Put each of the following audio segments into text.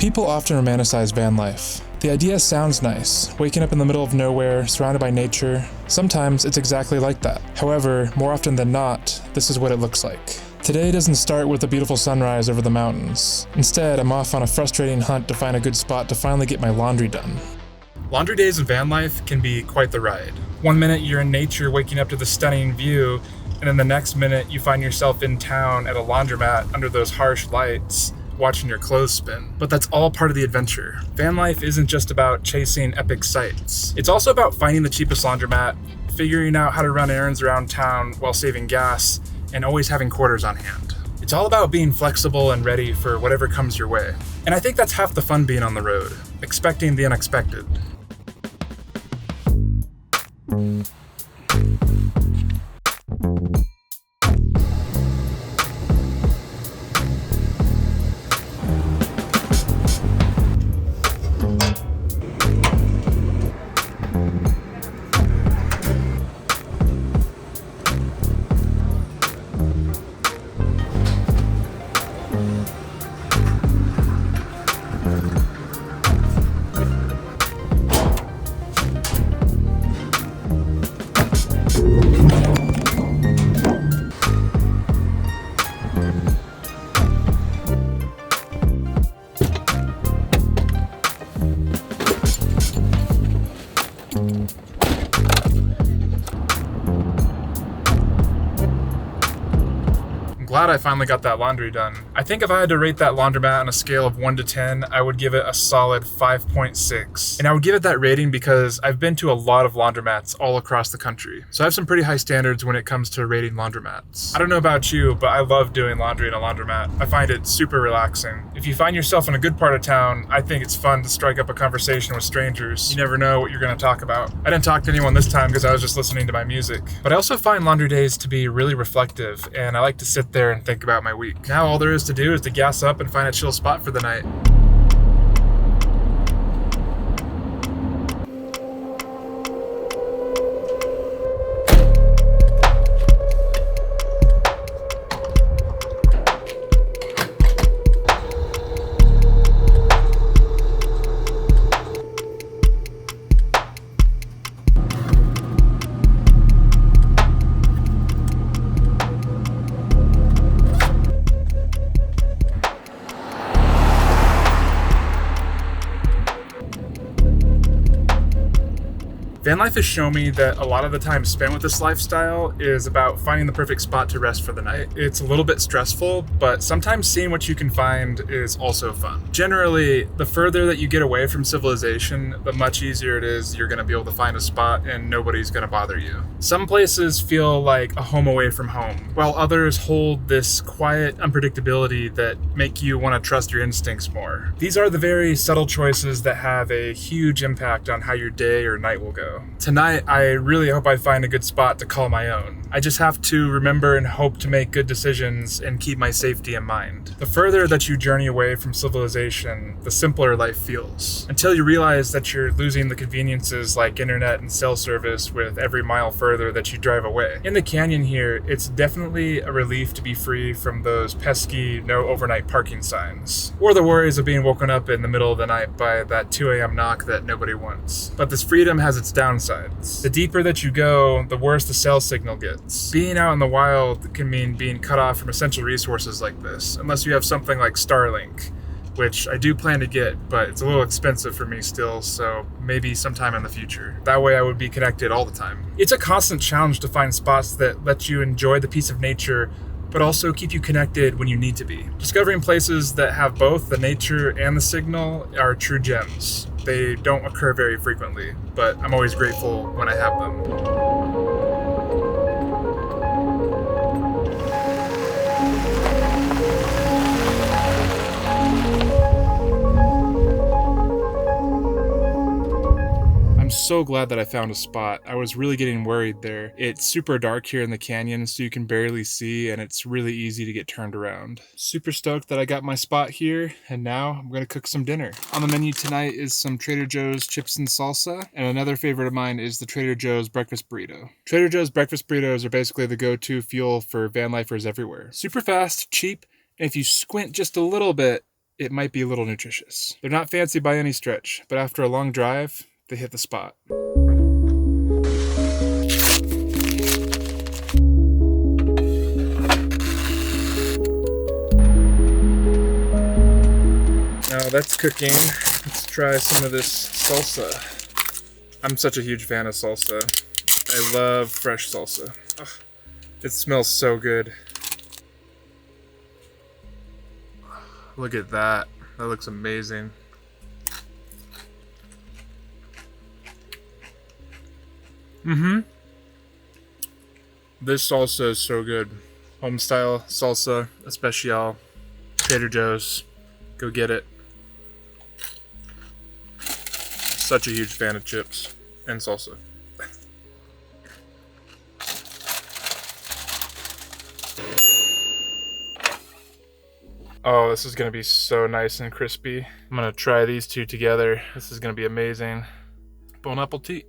People often romanticize van life. The idea sounds nice, waking up in the middle of nowhere, surrounded by nature. Sometimes it's exactly like that. However, more often than not, this is what it looks like. Today doesn't start with a beautiful sunrise over the mountains. Instead, I'm off on a frustrating hunt to find a good spot to finally get my laundry done. Laundry days in van life can be quite the ride. One minute you're in nature waking up to the stunning view, and then the next minute you find yourself in town at a laundromat under those harsh lights, watching your clothes spin. But that's all part of the adventure. Van life isn't just about chasing epic sights. It's also about finding the cheapest laundromat, figuring out how to run errands around town while saving gas, and always having quarters on hand. It's all about being flexible and ready for whatever comes your way. And I think that's half the fun being on the road, expecting the unexpected. Glad I finally got that laundry done. I think if I had to rate that laundromat on a scale of 1 to 10, I would give it a solid 5.6. And I would give it that rating because I've been to a lot of laundromats all across the country. So I have some pretty high standards when it comes to rating laundromats. I don't know about you, but I love doing laundry in a laundromat. I find it super relaxing. If you find yourself in a good part of town, I think it's fun to strike up a conversation with strangers. You never know what you're going to talk about. I didn't talk to anyone this time because I was just listening to my music. But I also find laundry days to be really reflective, and I like to sit there and think about my week. Now all there is to do is to gas up and find a chill spot for the night. Van life has shown me that a lot of the time spent with this lifestyle is about finding the perfect spot to rest for the night. It's a little bit stressful, but sometimes seeing what you can find is also fun. Generally, the further that you get away from civilization, the much easier it is you're going to be able to find a spot and nobody's going to bother you. Some places feel like a home away from home, while others hold this quiet unpredictability that make you want to trust your instincts more. These are the very subtle choices that have a huge impact on how your day or night will go. Tonight, I really hope I find a good spot to call my own. I just have to remember and hope to make good decisions and keep my safety in mind. The further that you journey away from civilization, the simpler life feels. Until you realize that you're losing the conveniences like internet and cell service with every mile further that you drive away. In the canyon here, it's definitely a relief to be free from those pesky no overnight parking signs, or the worries of being woken up in the middle of the night by that 2 a.m. knock that nobody wants. But this freedom has its downsides. The deeper that you go, the worse the cell signal gets. Being out in the wild can mean being cut off from essential resources like this, unless you have something like Starlink, which I do plan to get, but it's a little expensive for me still, so maybe sometime in the future. That way I would be connected all the time. It's a constant challenge to find spots that let you enjoy the peace of nature, but also keep you connected when you need to be. Discovering places that have both the nature and the signal are true gems. They don't occur very frequently, but I'm always grateful when I have them. So glad that I found a spot. I was really getting worried there. It's super dark here in the canyon, so you can barely see, and it's really easy to get turned around. Super stoked that I got my spot here, and now I'm gonna cook some dinner. On the menu tonight is some Trader Joe's chips and salsa, and another favorite of mine is the Trader Joe's breakfast burrito. Trader Joe's breakfast burritos are basically the go-to fuel for van lifers everywhere. Super fast, cheap, and if you squint just a little bit, it might be a little nutritious. They're not fancy by any stretch, but after a long drive, they hit the spot. Now that's cooking. Let's try some of this salsa. I'm such a huge fan of salsa. I love fresh salsa. Ugh, it smells so good. Look at that. That looks amazing. This salsa is so good. Home style salsa, especial. Trader Joe's. Go get it. Such a huge fan of chips and salsa. Oh, this is gonna be so nice and crispy. I'm gonna try these two together. This is gonna be amazing. Bon appetit.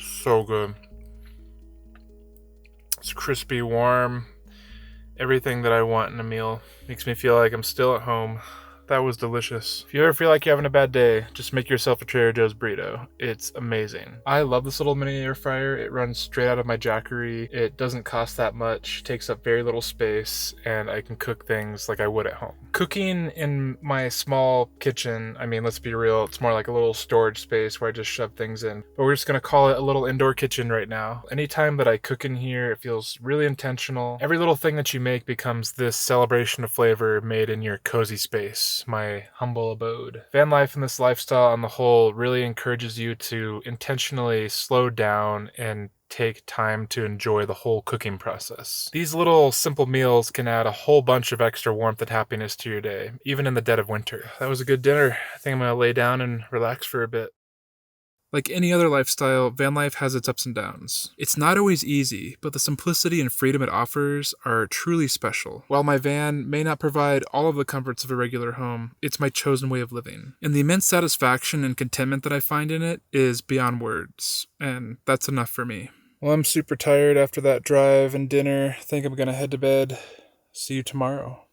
So good. It's crispy, warm, everything that I want in a meal. Makes me feel like I'm still at home. That was delicious. If you ever feel like you're having a bad day, just make yourself a Trader Joe's burrito. It's amazing. I love this little mini air fryer. It runs straight out of my Jackery. It doesn't cost that much, takes up very little space, and I can cook things like I would at home. Cooking in my small kitchen, I mean, let's be real, it's more like a little storage space where I just shove things in. But we're just gonna call it a little indoor kitchen right now. Anytime that I cook in here, it feels really intentional. Every little thing that you make becomes this celebration of flavor made in your cozy space. My humble abode. Van life and this lifestyle on the whole really encourages you to intentionally slow down and take time to enjoy the whole cooking process. These little simple meals can add a whole bunch of extra warmth and happiness to your day, even in the dead of winter. That was a good dinner. I think I'm gonna lay down and relax for a bit. Like any other lifestyle, van life has its ups and downs. It's not always easy, but the simplicity and freedom it offers are truly special. While my van may not provide all of the comforts of a regular home, it's my chosen way of living. And the immense satisfaction and contentment that I find in it is beyond words, and that's enough for me. Well, I'm super tired after that drive and dinner. I think I'm gonna head to bed. See you tomorrow.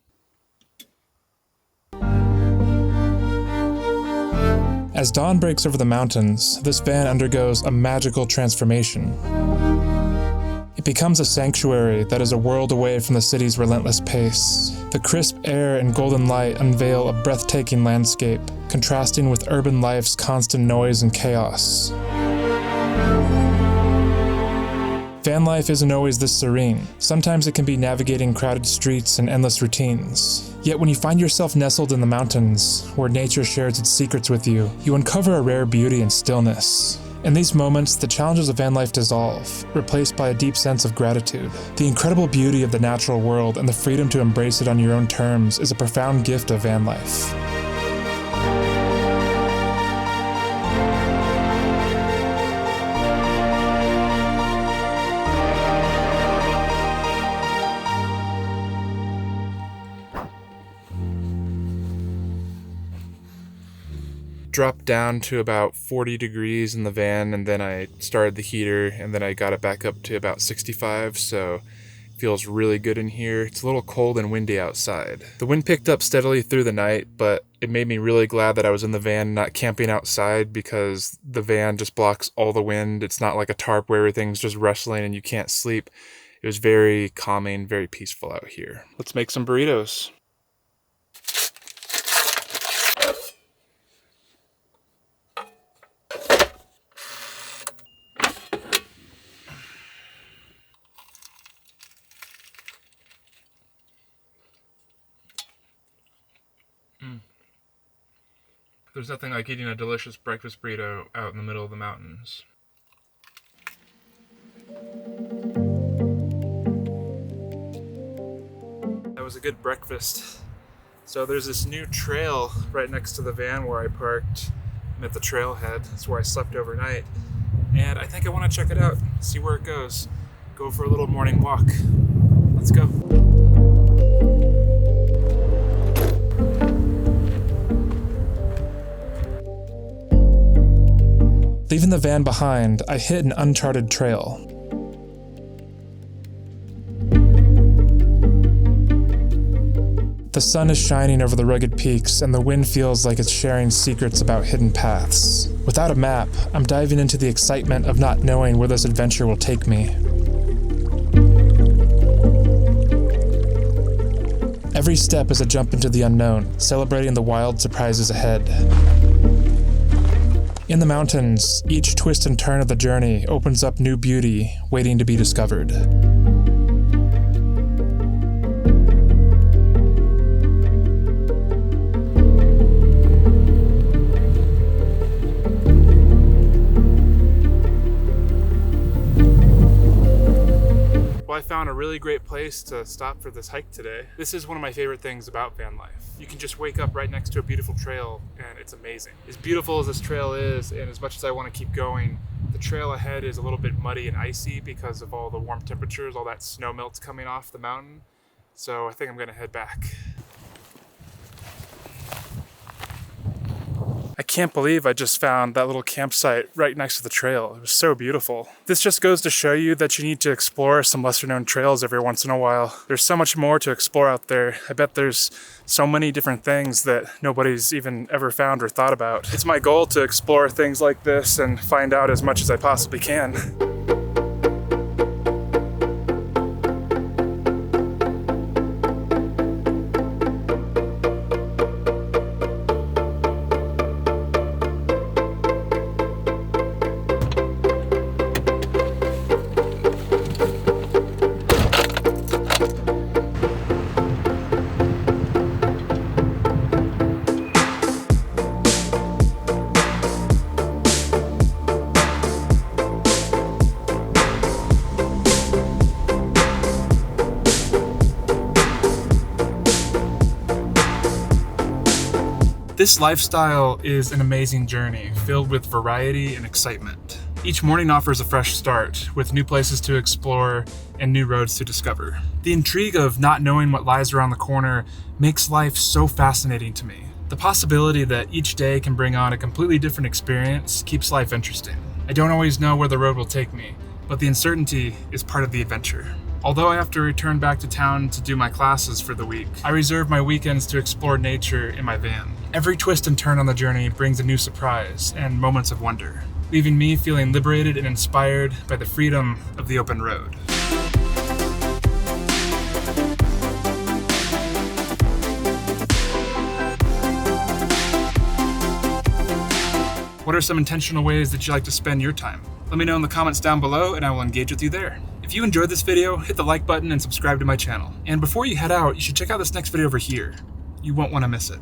As dawn breaks over the mountains, this van undergoes a magical transformation. It becomes a sanctuary that is a world away from the city's relentless pace. The crisp air and golden light unveil a breathtaking landscape, contrasting with urban life's constant noise and chaos. Van life isn't always this serene. Sometimes it can be navigating crowded streets and endless routines. Yet when you find yourself nestled in the mountains, where nature shares its secrets with you, you uncover a rare beauty and stillness. In these moments, the challenges of van life dissolve, replaced by a deep sense of gratitude. The incredible beauty of the natural world and the freedom to embrace it on your own terms is a profound gift of van life. Dropped down to about 40 degrees in the van, and then I started the heater, and then I got it back up to about 65, so it feels really good in here. It's a little cold and windy outside. The wind picked up steadily through the night, but it made me really glad that I was in the van, not camping outside, because the van just blocks all the wind. It's not like a tarp where everything's just rustling and you can't sleep. It was very calming, very peaceful out here. Let's make some burritos. There's nothing like eating a delicious breakfast burrito out in the middle of the mountains. That was a good breakfast. So there's this new trail right next to the van where I parked. I'm at the trailhead. That's where I slept overnight. And I think I want to check it out, see where it goes. Go for a little morning walk. Let's go. Leaving the van behind, I hit an uncharted trail. The sun is shining over the rugged peaks, and the wind feels like it's sharing secrets about hidden paths. Without a map, I'm diving into the excitement of not knowing where this adventure will take me. Every step is a jump into the unknown, celebrating the wild surprises ahead. In the mountains, each twist and turn of the journey opens up new beauty, waiting to be discovered. I found a really great place to stop for this hike today. This is one of my favorite things about van life. You can just wake up right next to a beautiful trail and it's amazing. As beautiful as this trail is, and as much as I want to keep going, the trail ahead is a little bit muddy and icy because of all the warm temperatures, all that snow melt's coming off the mountain. So I think I'm gonna head back. I can't believe I just found that little campsite right next to the trail. It was so beautiful. This just goes to show you that you need to explore some lesser known trails every once in a while. There's so much more to explore out there. I bet there's so many different things that nobody's even ever found or thought about. It's my goal to explore things like this and find out as much as I possibly can. This lifestyle is an amazing journey filled with variety and excitement. Each morning offers a fresh start with new places to explore and new roads to discover. The intrigue of not knowing what lies around the corner makes life so fascinating to me. The possibility that each day can bring on a completely different experience keeps life interesting. I don't always know where the road will take me, but the uncertainty is part of the adventure. Although I have to return back to town to do my classes for the week, I reserve my weekends to explore nature in my van. Every twist and turn on the journey brings a new surprise and moments of wonder, leaving me feeling liberated and inspired by the freedom of the open road. What are some intentional ways that you like to spend your time? Let me know in the comments down below and I will engage with you there. If you enjoyed this video, hit the like button and subscribe to my channel. And before you head out, you should check out this next video over here. You won't want to miss it.